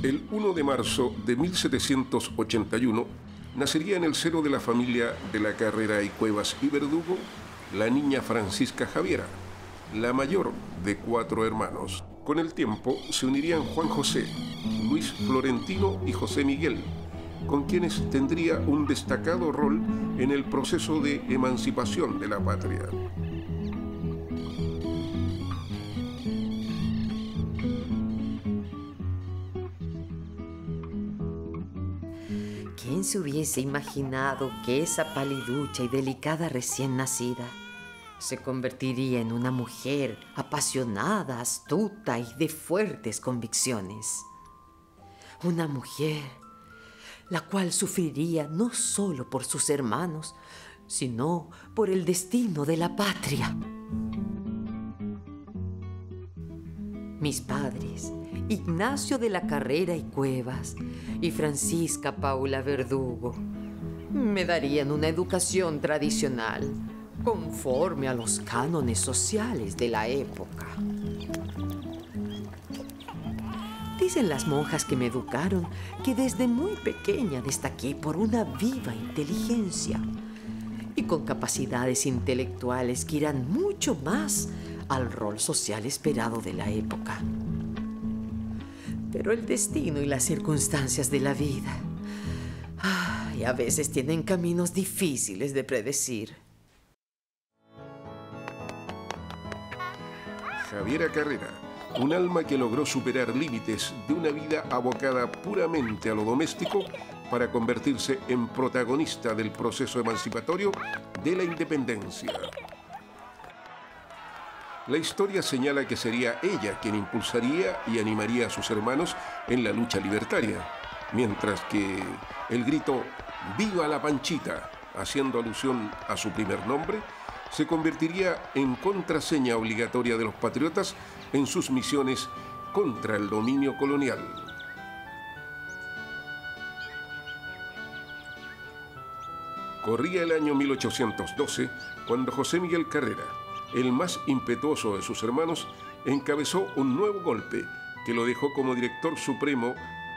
El 1 de marzo de 1781 nacería en el seno de la familia de la Carrera y Cuevas y Verdugo la niña Francisca Javiera, la mayor de 4 hermanos. Con el tiempo se unirían Juan José, Luis Florentino y José Miguel, con quienes tendría un destacado rol en el proceso de emancipación de la patria. ¿Quién se hubiese imaginado que esa paliducha y delicada recién nacida se convertiría en una mujer apasionada, astuta y de fuertes convicciones? Una mujer la cual sufriría no solo por sus hermanos, sino por el destino de la patria. Mis padres, Ignacio de la Carrera y Cuevas y Francisca Paula Verdugo, me darían una educación tradicional conforme a los cánones sociales de la época. Dicen las monjas que me educaron que desde muy pequeña destaqué por una viva inteligencia y con capacidades intelectuales que irán mucho más al rol social esperado de la época. Pero el destino y las circunstancias de la vida, a veces tienen caminos difíciles de predecir. Javiera Carrera, un alma que logró superar límites de una vida abocada puramente a lo doméstico para convertirse en protagonista del proceso emancipatorio de la independencia. La historia señala que sería ella quien impulsaría y animaría a sus hermanos en la lucha libertaria, mientras que el grito ¡Viva la Panchita!, haciendo alusión a su primer nombre, se convertiría en contraseña obligatoria de los patriotas en sus misiones contra el dominio colonial. Corría el año 1812 cuando José Miguel Carrera, el más impetuoso de sus hermanos, encabezó un nuevo golpe que lo dejó como director supremo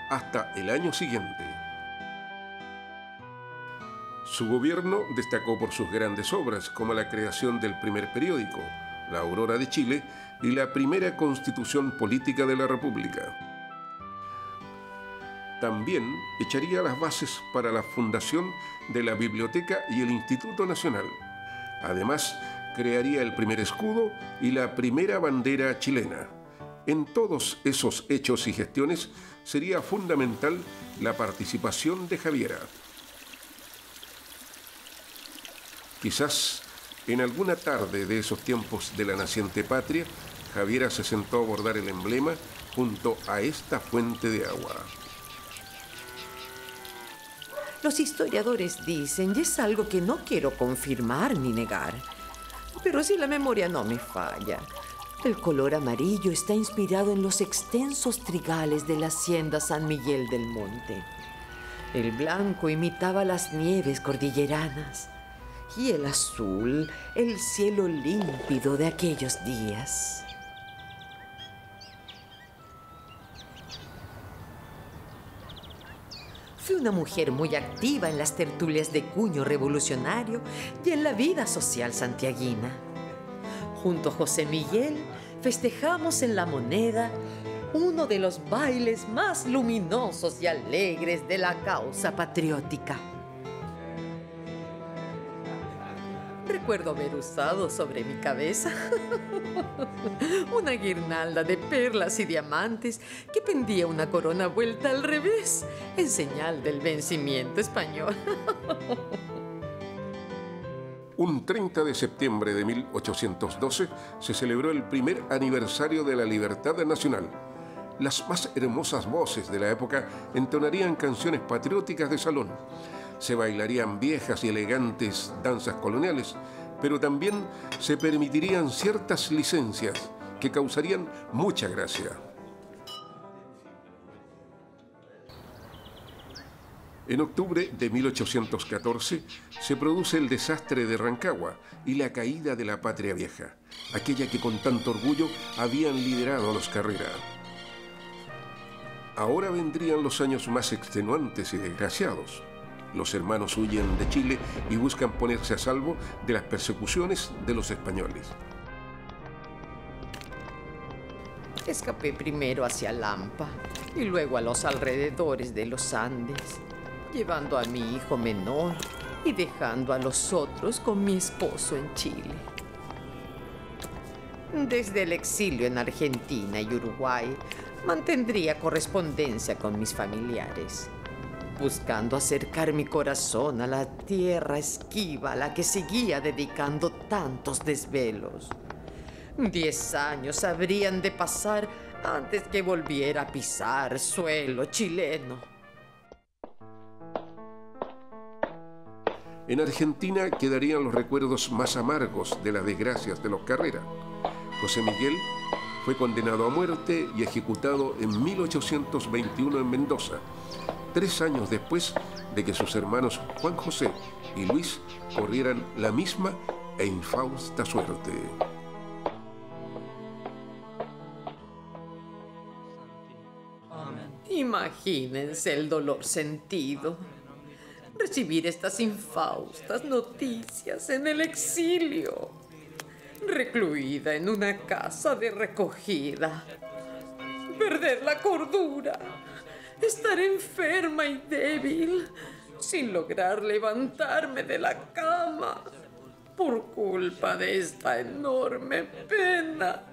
hasta el año siguiente. Su gobierno destacó por sus grandes obras, como la creación del primer periódico, La Aurora de Chile, y la primera constitución política de la República. También echaría las bases para la fundación de la Biblioteca y el Instituto Nacional. Además, crearía el primer escudo y la primera bandera chilena. En todos esos hechos y gestiones sería fundamental la participación de Javiera. Quizás en alguna tarde de esos tiempos de la naciente patria, Javiera se sentó a bordar el emblema junto a esta fuente de agua. Los historiadores dicen, y es algo que no quiero confirmar ni negar, pero si la memoria no me falla, el color amarillo está inspirado en los extensos trigales de la hacienda San Miguel del Monte. El blanco imitaba las nieves cordilleranas y el azul, el cielo límpido de aquellos días. Fui una mujer muy activa en las tertulias de cuño revolucionario y en la vida social santiaguina. Junto a José Miguel festejamos en La Moneda uno de los bailes más luminosos y alegres de la causa patriótica. Recuerdo haber usado sobre mi cabeza una guirnalda de perlas y diamantes que pendía una corona vuelta al revés, en señal del vencimiento español. Un 30 de septiembre de 1812 se celebró el primer aniversario de la libertad nacional. Las más hermosas voces de la época entonarían canciones patrióticas de salón. Se bailarían viejas y elegantes danzas coloniales, pero también se permitirían ciertas licencias que causarían mucha gracia. En octubre de 1814 se produce el desastre de Rancagua y la caída de la patria vieja, aquella que con tanto orgullo habían liderado a los Carrera. Ahora vendrían los años más extenuantes y desgraciados. Los hermanos huyen de Chile y buscan ponerse a salvo de las persecuciones de los españoles. Escapé primero hacia Lampa y luego a los alrededores de los Andes, llevando a mi hijo menor y dejando a los otros con mi esposo en Chile. Desde el exilio en Argentina y Uruguay, mantendría correspondencia con mis familiares, buscando acercar mi corazón a la tierra esquiva a la que seguía dedicando tantos desvelos. 10 años habrían de pasar antes que volviera a pisar suelo chileno. En Argentina quedarían los recuerdos más amargos de las desgracias de los Carrera. José Miguel fue condenado a muerte y ejecutado en 1821 en Mendoza, 3 años después de que sus hermanos Juan José y Luis corrieran la misma e infausta suerte. Imagínense el dolor sentido. Recibir estas infaustas noticias en el exilio. Recluida en una casa de recogida. Perder la cordura. Estar enferma y débil. Sin lograr levantarme de la cama. Por culpa de esta enorme pena.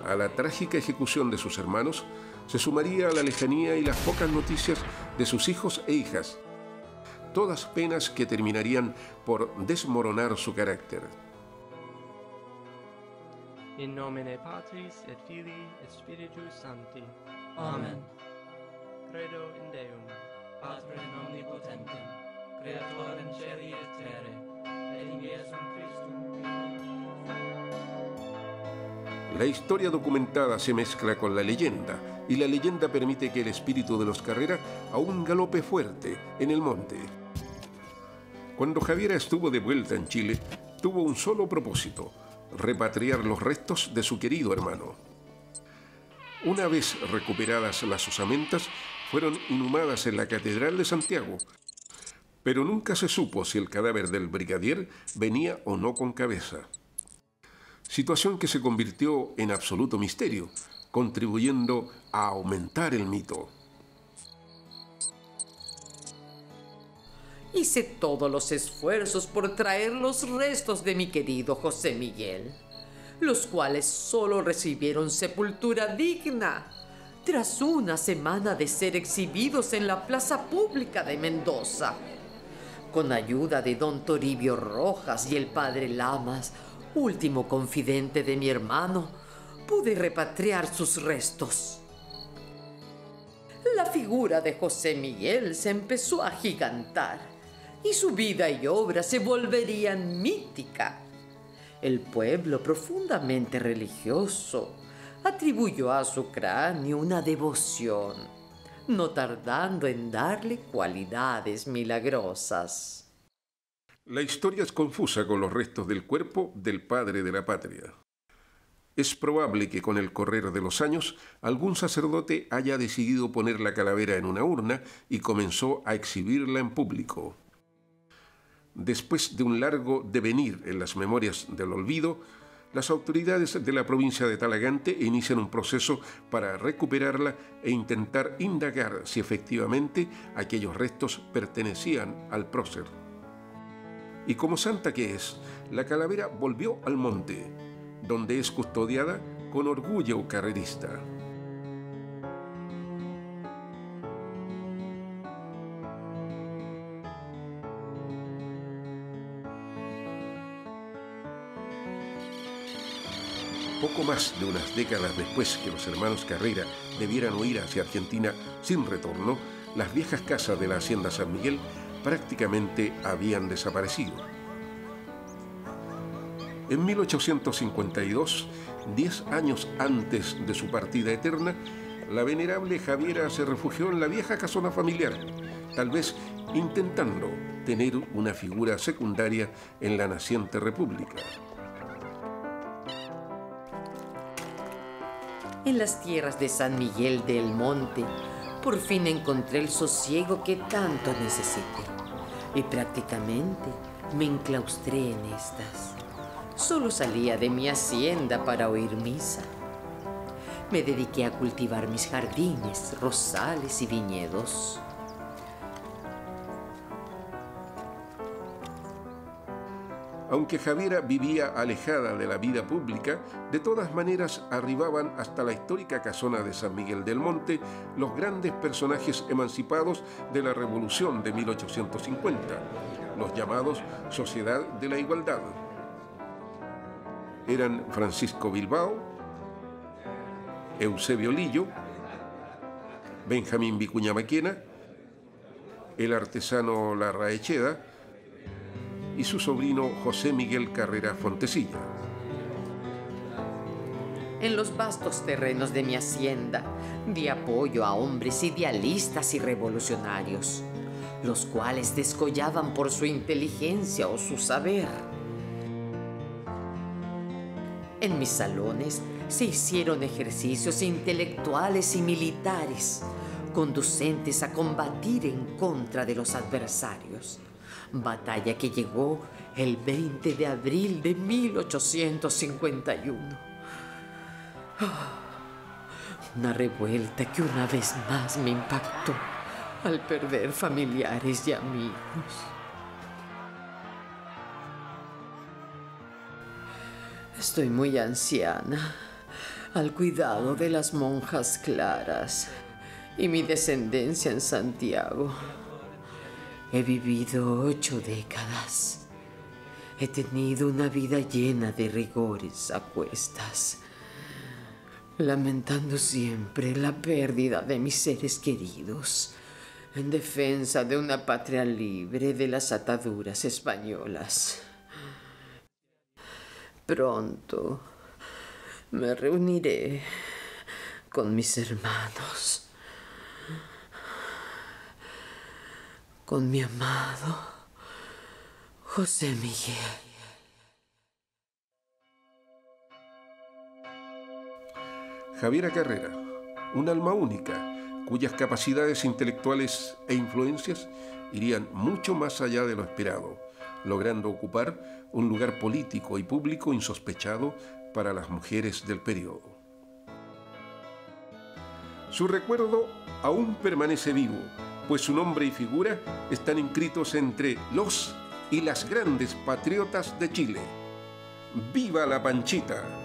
A la trágica ejecución de sus hermanos se sumaría la lejanía y las pocas noticias de sus hijos e hijas, todas penas que terminarían por desmoronar su carácter. In nomine Patris et Filii et Spiritus Sancti. Amen. Credo in Deum, Patrem omnipotentem, Creatorem caeli et terrae, et in Iesum Christum. La historia documentada se mezcla con la leyenda, y la leyenda permite que el espíritu de los Carrera aún galope fuerte en el monte. Cuando Javiera estuvo de vuelta en Chile, tuvo un solo propósito: repatriar los restos de su querido hermano. Una vez recuperadas las osamentas, fueron inhumadas en la Catedral de Santiago, pero nunca se supo si el cadáver del brigadier venía o no con cabeza. Situación que se convirtió en absoluto misterio, contribuyendo a aumentar el mito. Hice todos los esfuerzos por traer los restos de mi querido José Miguel, los cuales solo recibieron sepultura digna tras una semana de ser exhibidos en la plaza pública de Mendoza. Con ayuda de don Toribio Rojas y el padre Lamas, último confidente de mi hermano, pude repatriar sus restos. La figura de José Miguel se empezó a agigantar y su vida y obra se volverían mítica. El pueblo, profundamente religioso, atribuyó a su cráneo una devoción, no tardando en darle cualidades milagrosas. La historia es confusa con los restos del cuerpo del padre de la patria. Es probable que con el correr de los años algún sacerdote haya decidido poner la calavera en una urna y comenzó a exhibirla en público. Después de un largo devenir en las memorias del olvido, las autoridades de la provincia de Talagante inician un proceso para recuperarla e intentar indagar si efectivamente aquellos restos pertenecían al prócer. Y como santa que es, la calavera volvió al monte, donde es custodiada con orgullo carrerista. Poco más de unas décadas después que los hermanos Carrera debieran huir hacia Argentina sin retorno, las viejas casas de la Hacienda San Miguel prácticamente habían desaparecido. En 1852, 10 años antes de su partida eterna, la venerable Javiera se refugió en la vieja casona familiar, tal vez intentando tener una figura secundaria en la naciente república. En las tierras de San Miguel del Monte, por fin encontré el sosiego que tanto necesité. Y prácticamente me enclaustré en estas. Solo salía de mi hacienda para oír misa. Me dediqué a cultivar mis jardines, rosales y viñedos. Aunque Javiera vivía alejada de la vida pública, de todas maneras arribaban hasta la histórica casona de San Miguel del Monte los grandes personajes emancipados de la Revolución de 1850, los llamados Sociedad de la Igualdad. Eran Francisco Bilbao, Eusebio Lillo, Benjamín Vicuña Maquena, el artesano Larraecheda y su sobrino José Miguel Carrera Fontecilla. En los vastos terrenos de mi hacienda di apoyo a hombres idealistas y revolucionarios, los cuales descollaban por su inteligencia o su saber. En mis salones se hicieron ejercicios intelectuales y militares, conducentes a combatir en contra de los adversarios. Batalla que llegó el 20 de abril de 1851. Una revuelta que una vez más me impactó al perder familiares y amigos. Estoy muy anciana, al cuidado de las monjas claras y mi descendencia en Santiago. He vivido 8 décadas. He tenido una vida llena de rigores a cuestas, lamentando siempre la pérdida de mis seres queridos, en defensa de una patria libre de las ataduras españolas. Pronto me reuniré con mis hermanos, con mi amado José Miguel. Javiera Carrera, un alma única, cuyas capacidades intelectuales e influencias irían mucho más allá de lo esperado, logrando ocupar un lugar político y público insospechado para las mujeres del periodo. Su recuerdo aún permanece vivo, pues su nombre y figura están inscritos entre los y las grandes patriotas de Chile. ¡Viva la Panchita!